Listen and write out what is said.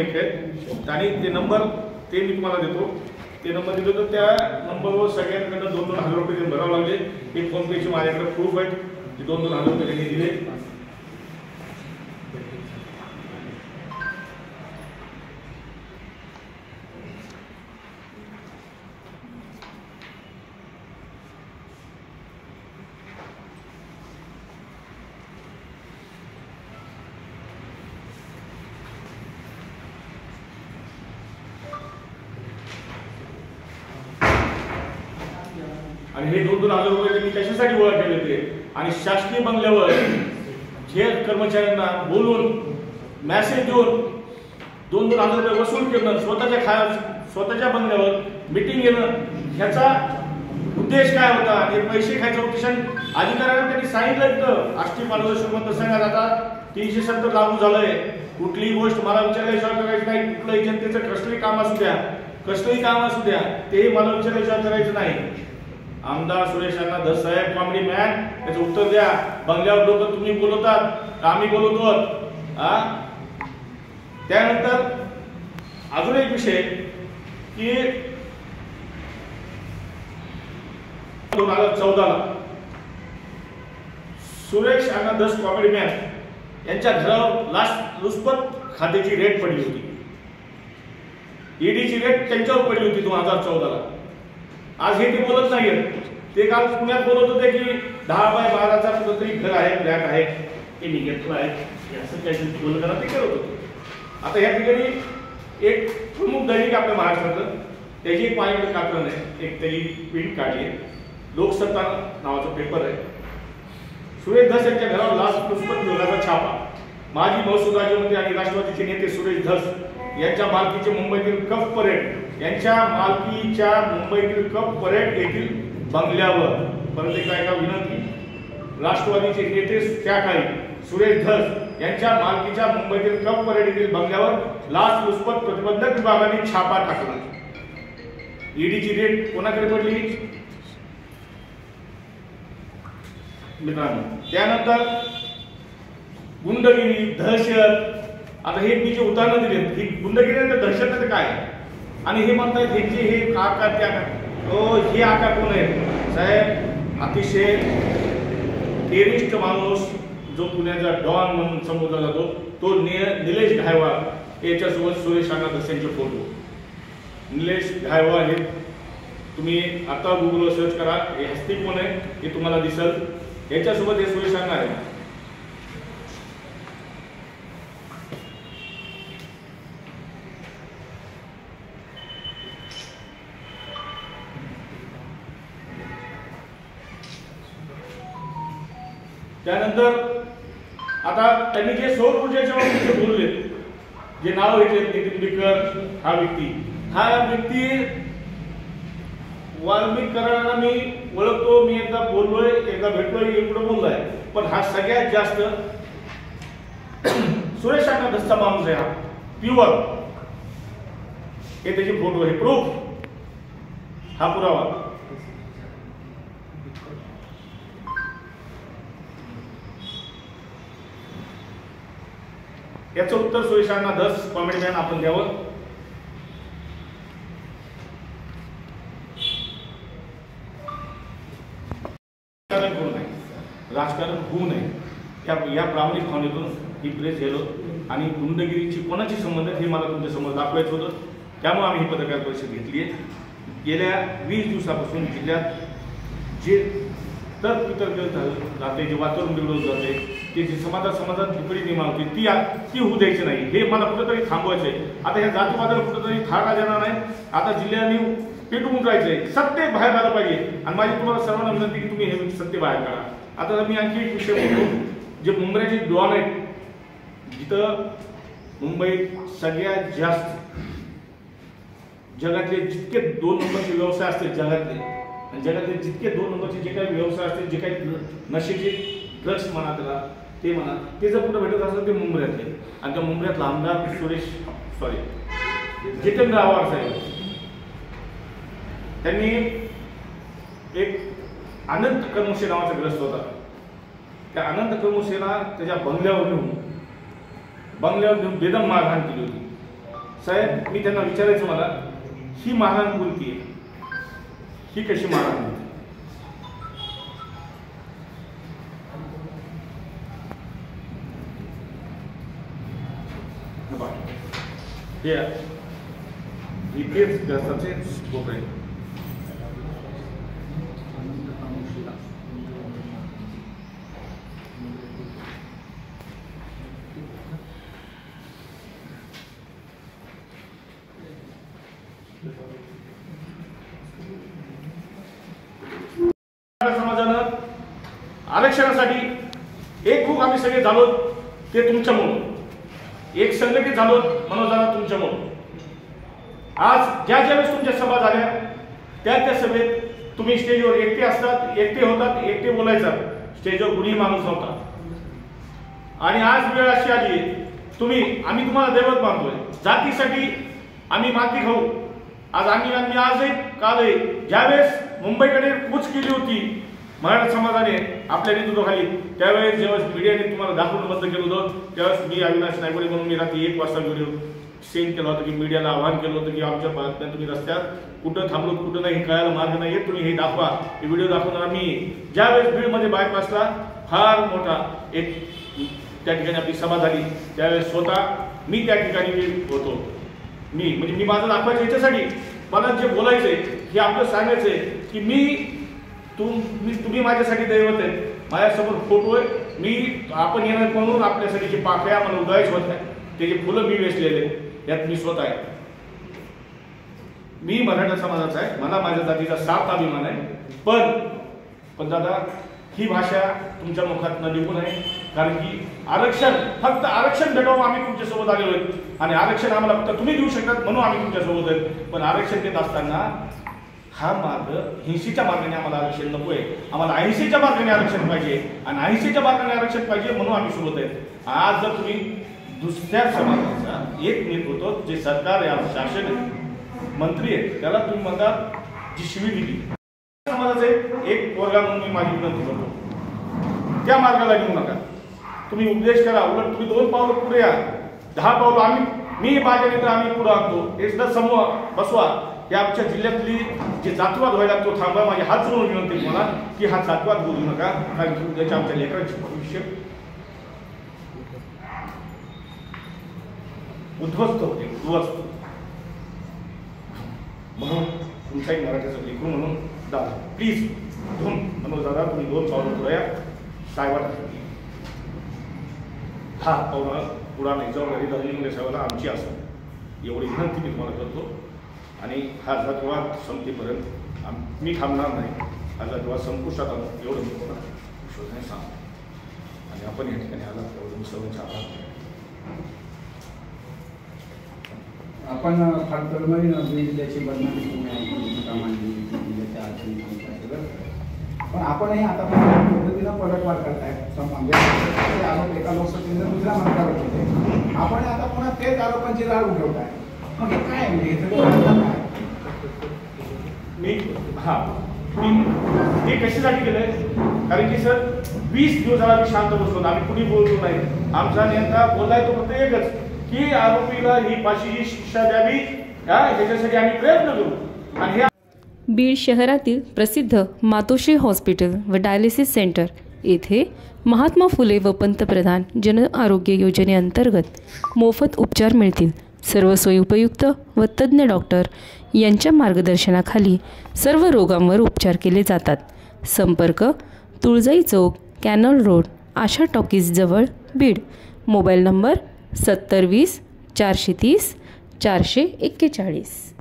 नागरिक आहेत आणि ते नंबर ते मी तुम्हाला देतो. ते नंबर दिले तर त्या नंबरवर सगळ्यांकडनं 2,000 रुपये भरावं लागले. एक फोनपेचे माझ्याकडे प्रूफ आहेत की 2,000 रुपये त्यांनी दिले. आणि हे 2,000 रुपये त्यांनी कशासाठी गोळा केले होते आणि शासकीय बंगल्यावर जे कर्मचाऱ्यांना बोलून मेसेज देऊन 2,000 रुपये वसूल करणं, स्वतःच्या बंगल्यावर मीटिंग घेणं, ह्याचा उद्देश काय होता? हे पैसे खायचं उद्देशाने अधिकाऱ्यांना त्यांनी सांगितलं की आष्टी पालघर मतदारसंघात आता 370 लागू झालंय. कुठलीही गोष्ट मला विचारल्याशिवाय करायची नाही. कुठलंही जनतेचं कसलंही काम असू द्या ते मला विचारल्याशिवाय करायचं नाही. आमदार सुरेश अण्णा धस साहेब कॉमेडी मॅन, त्याचं उत्तर द्या. बंगल्यावर लोक तुम्ही बोलवतात, आम्ही बोलवतो. त्यानंतर अजून एक विषय की 2014ला सुरेश अण्णा धस कॉमेडी मॅन यांच्या घरावर लाचलुचपत खात्याची रेड पडली होती. ईडीची रेड त्यांच्यावर पडली होती 2014ला. आज हे ते बोलत नाहीत. ते काल पुण्यात बोलत होते की 10 बाय 12चा कुठंतरी घर आहे, फ्लॅट आहे, ते मी घेतलं आहे, असं काहीतरी बोलताना ते करत होते. आता या ठिकाणी एक प्रमुख दैनिक आपल्या महाराष्ट्रातलं त्याची एक माझ्याकडे कात्रण आहे, एक त्याची प्रिंट काढली आहे. लोकसत्ता नावाचा पेपर आहे. सुरेश धस यांच्या घरावर लाचलुचपत विरोधाचा छापा. माजी महसूल राज्यमंत्री आणि राष्ट्रवादीचे नेते सुरेश धस यांच्या मालकीचे मुंबईतील कफ परेड येथील बंगल्यावर, परत एका विनंती, राष्ट्रवादीचे नेते त्या काळी सुरेश धस यांच्या मालकीच्या मुंबईतील कफ परेड येथील बंगल्यावर लाचलुचपत प्रतिबंधक विभागाने छापा टाकला. ईडीची रेड कोणाकडे पडली मित्रांनो? त्यानंतर गुंडगिरी, दहशत. आता हे मी जे उदाहरणं दिले ही गुंडगिरी आणि दहशत काय आहे? आणि हे म्हणतात ह्याचे हे आकार त्या हे आकार कोण आहे साहेब? अतिशय टेरिस्ट माणूस जो पुण्याचा डॉन म्हणून संबोधला जातो तो निलेश घायवाळ याच्यासोबत सुरेश अण्णा धस यांचे फोटो. निलेश घायवाळ हे तुम्ही आता गुगलवर सर्च करा, हे हस्ती कोण आहे हे तुम्हाला दिसेल. याच्यासोबत हे सुरेश अण्णा आहे. त्यानंतर आता त्यांनी जे सौर ऊर्जेच्या बाबतीत बोलले, जे नाव घेतले नितीन बिकर हा व्यक्ती वाल्मिक करारांना मी ओळखतो, मी एकदा बोललोय, एकदा भेटलोय, एवढं बोललोय. पण हा सगळ्यात जास्त सुरेश अण्णा धसचा माणूस आहे. हा प्युअर. हे त्याचे फोटो, हे प्रूफ, हा पुरावा. याचं उत्तर सुरेश अण्णा धस कॉमेडी मॅन आपण द्यावं. राजकारण होऊ नये या प्रामाणिक भावनेतून ही प्रेस गेलो. आणि गुंडगिरीची कोणाची संबंध हे मला तुमच्या समोर दाखवायचं होतं. त्यामुळे आम्ही ही पत्रकार परिषद घेतली आहे. गेल्या 20 दिवसापासून जिल्ह्यात जे तर्क जाते, जे वातावरण बिघडवून जाते, ते जी समाजात बिकडी निर्माण होती ती होऊ द्यायची नाही. हे मला कुठेतरी थांबवायचं आहे. आता ह्या जातीवादाला कुठेतरी थाळा देणार नाही. आता जिल्ह्याने पेटवून राहायचंय, सत्य बाहेर आलं पाहिजे. आणि माझी तुम्हाला सर्वांना विनंती की तुम्ही हे सत्य बाहेर काढा. आता मी आणखी एक विषय बोलतो. जे मुंबईचे डॉन आहेत, जिथं मुंबईत सगळ्यात जास्त जगातले जितके 2 नंबरचे व्यवसाय असतील जगातले जितके 2 नंबरचे जे काही व्यवसाय असतील, जे काही नशेचे ड्रग्स म्हणा त्याला ते म्हणा, ते जर कुठं भेटत असेल ते मुंबईतले. आणि त्या मुंबईतला आमदार जितेंद्र आव्हाड साहेब त्यांनी एक अनंत कर्मुशे नावाचा ग्रस्त होता. त्या अनंत कर्मुशेला त्याच्या बंगल्यावर नेऊन बेदम मारहाण केली होती. साहेब मी त्यांना विचारायचं मला, ही मारहाण कोणती आहे, ही कशी मारहाण होती? इथेच गॅसाचे स्कोप आहे. समाजानं आरक्षणासाठी एकभूक आम्ही सगळे झालो ते तुमच्यामुळे, एक संघटित झालो मनोजाना तुमच्यामुळे. आज ज्या ज्यावेळेस तुमच्या सभा झाल्या त्या सभेत तुम्ही स्टेजवर एकटे असतात, एकटे होतात, एकटे बोलायचं. स्टेजवर कुणीही माणूस नव्हता. आणि आज वेळ अशी आली आम्ही तुम्हाला दैवत मानतोय. जातीसाठी आम्ही माती खाऊ. आज आम्ही आजही कालही ज्यावेळेस मुंबईकडे कूच केली होती मराठा समाजाने आपल्या नेतृत्वाखाली, त्यावेळेस जेव्हा मीडियाने तुम्हाला दाखवून बंद केलं होतं त्यावेळेस मी अविनाश नायगोडे म्हणून मी रात्री 1 वाजता व्हिडिओ सेंड केला होता की मीडियाला आवाहन केलं होतं की आमच्या बातम्या तुम्ही रस्त्यात कुठं थांबलो कुठं नाही कळायला मार्ग नाही, तुम्ही हे दाखवा. हे व्हिडिओ दाखवणार मी. ज्यावेळेस बीडमध्ये बायपासला फार मोठा एक त्या ठिकाणी आपली सभा झाली त्यावेळेस स्वतः मी त्या ठिकाणी होतो. मी माझं दाखवायचं याच्यासाठी मला जे बोलायचंय हे आपलं सांगायचंय की तुम्ही माझ्यासाठी दैवत आहे. माझ्यासमोर फोटो आहे. आपण येणार म्हणून आपल्यासाठी जे पाकळ्या मला उगायच होत नाही त्याचे फुलं मी वेचलेले यात मी स्वतः आहे. मी मराठा समाजाचा आहे. मला माझ्या जातीचा सार्थ अभिमान आहे. पण दादा ही भाषा तुमच्या मुखात न निघू नये. कारण की फक्त आरक्षण भेटावं आम्ही तुमच्यासोबत आलेलो आहेत. आणि आरक्षण आम्हाला फक्त तुम्ही देऊ शकतात म्हणून आम्ही तुमच्यासोबत आहेत. पण आरक्षण देत असताना हा मार्ग हिंसेच्या मार्गाने आम्हाला आरक्षण नको आहे. आम्हाला अहिंसेच्या मार्गाने आरक्षण पाहिजे. आणि अहिंसेच्या मार्गाने आरक्षण पाहिजे म्हणून आम्ही सोबत आहेत. आज जर तुम्ही दुसऱ्या समाजाचा एक नेतृत्व जे सरकार या शासन मंत्री आहेत त्याला तुम्ही म्हणतात जी शिवी दिली समाजाचे एक वर्गा म्हणून मी माझी विनंती करतो त्या मार्गाला घेऊ नका. तुम्ही उपदेश करा. उलट तुम्ही 2 पावलं पुढे या. 10 पावलं मी माझ्या नेत्र आम्ही पुढे आणतो. एकदा समूह बसवा. या आमच्या जिल्ह्यातली जे जातवाद व्हायला तो थांबवा. माझी हात जोडून विनंती तुम्हाला की हा जातवाद बोलू नका. कारण की उद्याच्या आमच्या लेकरांचे भविष्य उद्ध्वस्त होते. म्हणून तुमच्याही मराठीचं लेकरू म्हणून दादा प्लीज म्हणून दादा तुम्ही 2 पावलं पुढे या. काय वाटत हा पावला पुढा नाही जबाबदारी धर्मेंद्र साहेबांना आमची असेल एवढी विनंती मी तुम्हाला करतो. आणि हा जातवाद संपतेपर्यंत मी थांबणार नाही. हा जातवाद संपुष्टात आला एवढं मी तुम्हाला विश्वासाने सांगतो. आणि आपण या ठिकाणी आला एवढं मी सर्वांचे आभार. आपण फार तळमळीनं बीड जिल्ह्याची बदनामी जिल्ह्याच्या सगळं पण आपणही आता पद्धतीनं पलटवार करताय. आरोप एका लोकसभेने दुसऱ्या मतदारावर होते. आपण आता पुन्हा तेच आरोपांची राळ उठवताय. मग काय हे कशासाठी केलंय? कारण की सर 20 दिवस झाला मी शांत बसलो. आम्ही कुणी बोललो नाही. आमचा नेता बोललाय तो फक्त एकच की आरोपीला ही फाशीची शिक्षा द्यावी याच्यासाठी आम्ही प्रयत्न करू. आणि बीड शहरातील प्रसिद्ध मातोश्री हॉस्पिटल व डायलिसिस सेंटर येथे महात्मा फुले व पंतप्रधान जन आरोग्य योजनेअंतर्गत मोफत उपचार मिळतील. सर्व सोयी उपयुक्त व तज्ज्ञ डॉक्टर यांच्या मार्गदर्शनाखाली सर्व रोगांवर उपचार केले जातात. संपर्क तुळजाई चौक, कॅनल रोड, आशा टॉकीज जवळ, बीड. Mobile number 7020 430 441.